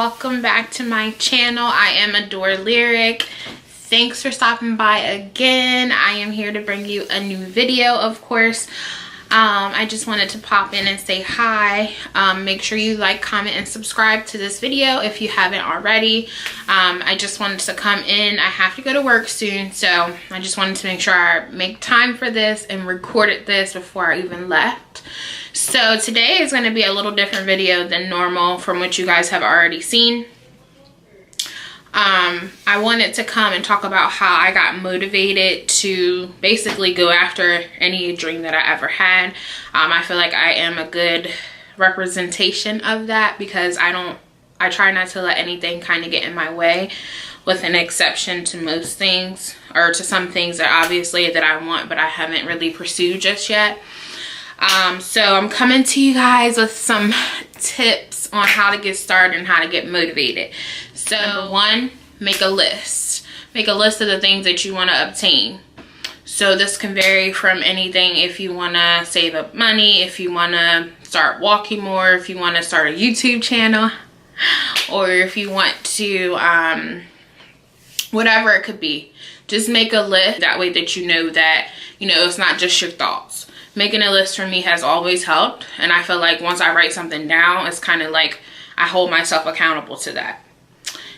welcome back to my channel. I am iamadorelyric. Thanks for stopping by again. I am here to bring you a new video, of course. I just wanted to pop in and say hi. Make sure you like, comment, and subscribe to this video if you haven't already. I just wanted to come in. I have to go to work soon, so I just wanted to make sure I make time for this and recorded this before I even left. So today is going to be a little different video than normal from what you guys have already seen. I wanted to come and talk about how I got motivated to basically go after any dream that I ever had. I feel like I am a good representation of that because I try not to let anything kind of get in my way, with an exception to most things, or to some things that obviously that I want but I haven't really pursued just yet. So I'm coming to you guys with some tips on how to get started and how to get motivated. So number one, make a list. Make a list of the things that you want to obtain. So this can vary from anything. If you want to save up money, if you want to start walking more, if you want to start a YouTube channel, or if you want to, whatever it could be. Just make a list. That way that you know that, it's not just your thoughts. Making a list for me has always helped. And I feel like once I write something down, it's kind of like I hold myself accountable to that.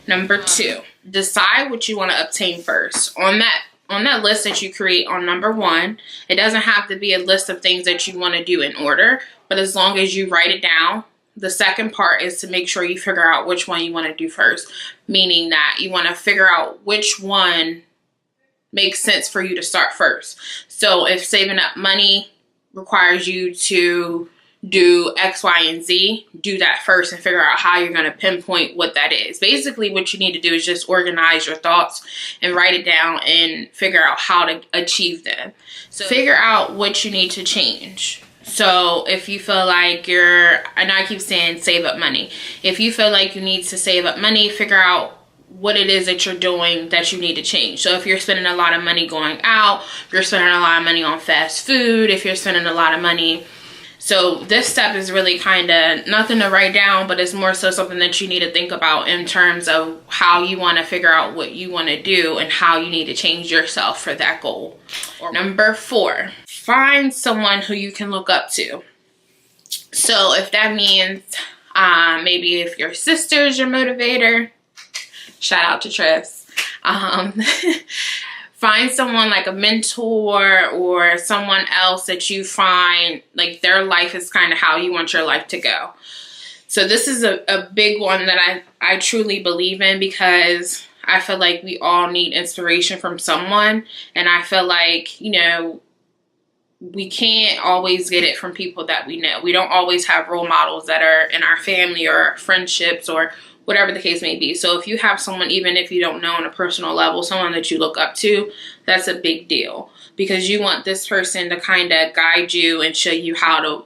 Number two, decide what you want to obtain first. On that list that you create on number one, it doesn't have to be a list of things that you want to do in order, but as long as you write it down, the second part is to make sure you figure out which one you want to do first, meaning that you want to figure out which one makes sense for you to start first. So if saving up money requires you to do X, Y, and Z, do that first and figure out how you're going to pinpoint what that is. Basically, what you need to do is just organize your thoughts and write it down and figure out how to achieve them. So figure out what you need to change. So if you feel like and I keep saying save up money. If you feel like you need to save up money, figure out what it is that you're doing that you need to change. So if you're spending a lot of money going out, if you're spending a lot of money on fast food, if you're spending a lot of money. So this step is really kind of nothing to write down, but it's more so something that you need to think about in terms of how you want to figure out what you want to do and how you need to change yourself for that goal. Number four, find someone who you can look up to. So if that means maybe if your sister's your motivator, shout out to Tris. Find someone like a mentor or someone else that you find like their life is kind of how you want your life to go. So this is a big one that I truly believe in, because I feel like we all need inspiration from someone. And I feel like, we can't always get it from people that we know. We don't always have role models that are in our family or friendships or whatever the case may be. So if you have someone, even if you don't know on a personal level, someone that you look up to, that's a big deal, because you want this person to kind of guide you and show you how to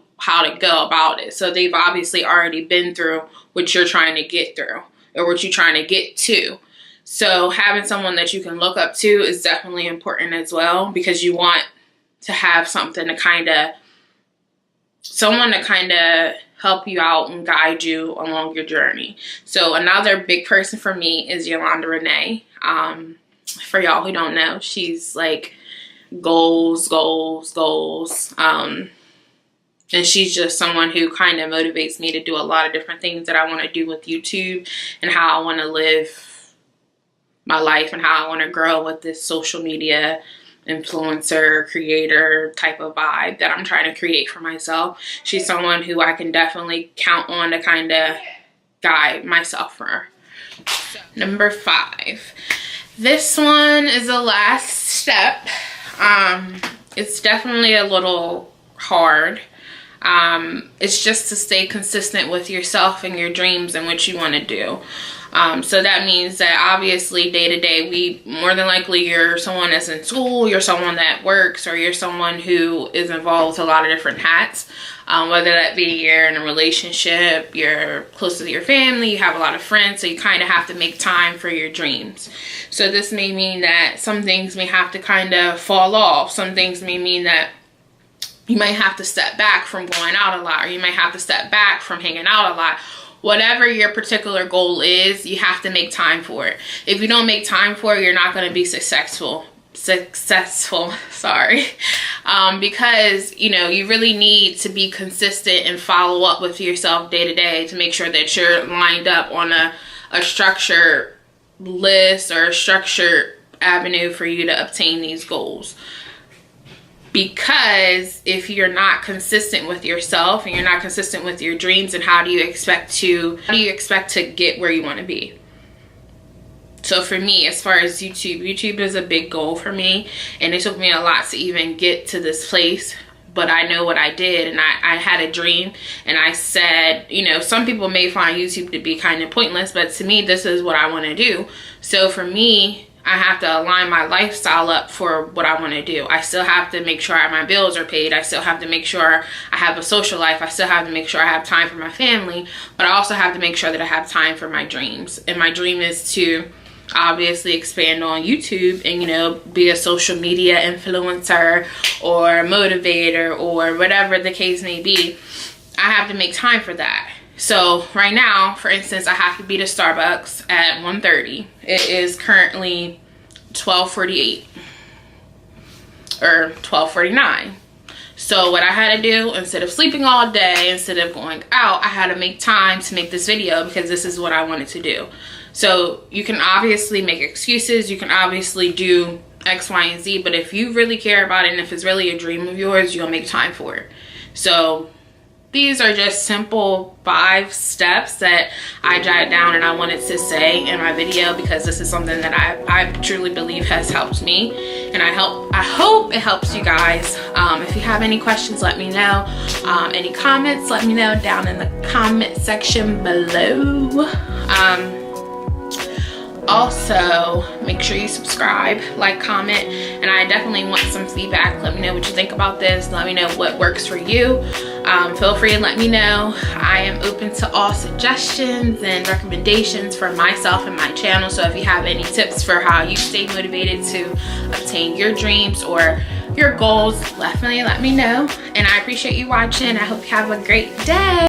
go about it. So they've obviously already been through what you're trying to get through or what you're trying to get to. So having someone that you can look up to is definitely important as well, because you want to have someone to kind of help you out and guide you along your journey. So another big person for me is Yolanda Renee. For y'all who don't know, she's like goals. And she's just someone who kind of motivates me to do a lot of different things that I want to do with YouTube and how I want to live my life and how I want to grow with this social media influencer, creator type of vibe that I'm trying to create for myself. She's someone who I can definitely count on to kind of guide myself for. Number five. This one is the last step. It's definitely a little hard. It's just to stay consistent with yourself and your dreams and what you want to do. So that means that obviously day to day, more than likely you're someone that's in school, you're someone that works, or you're someone who is involved with a lot of different hats. Whether that be you're in a relationship, you're close to your family, you have a lot of friends, so you kind of have to make time for your dreams. So this may mean that some things may have to kind of fall off. Some things may mean that you might have to step back from going out a lot, or you might have to step back from hanging out a lot, whatever your particular goal is, you have to make time for it. If you don't make time for it, you're not going to be successful, sorry. Because, you know, you really need to be consistent and follow up with yourself day to day to make sure that you're lined up on a structured list or a structured avenue for you to obtain these goals. Because if you're not consistent with yourself and you're not consistent with your dreams, and how do you expect to get where you want to be? So for me, as far as YouTube is a big goal for me, and it took me a lot to even get to this place. But I know what I did, and I had a dream, and I said, you know, some people may find YouTube to be kind of pointless, but to me, this is what I want to do. So for me, I have to align my lifestyle up for what I want to do. I still have to make sure my bills are paid. I still have to make sure I have a social life. I still have to make sure I have time for my family, but I also have to make sure that I have time for my dreams. And my dream is to obviously expand on YouTube and, you know, be a social media influencer or motivator or whatever the case may be. I have to make time for that. So right now, for instance, I have to be to Starbucks at 1:30. It is currently 12:48 or 12:49. So what I had to do, instead of sleeping all day, instead of going out, I had to make time to make this video because this is what I wanted to do. So you can obviously make excuses. You can obviously do X, Y, and Z. But if you really care about it and if it's really a dream of yours, you'll make time for it. So these are just simple 5 steps that I jotted down and I wanted to say in my video, because this is something that I truly believe has helped me, and I hope it helps you guys. If you have any questions, let me know. Any comments, let me know down in the comment section below. Also, make sure you subscribe, like, comment, and I definitely want some feedback. Let me know what you think about this. Let me know what works for you. Feel free to let me know. I am open to all suggestions and recommendations for myself and my channel. So if you have any tips for how you stay motivated to obtain your dreams or your goals, definitely let me know. And I appreciate you watching. I hope you have a great day.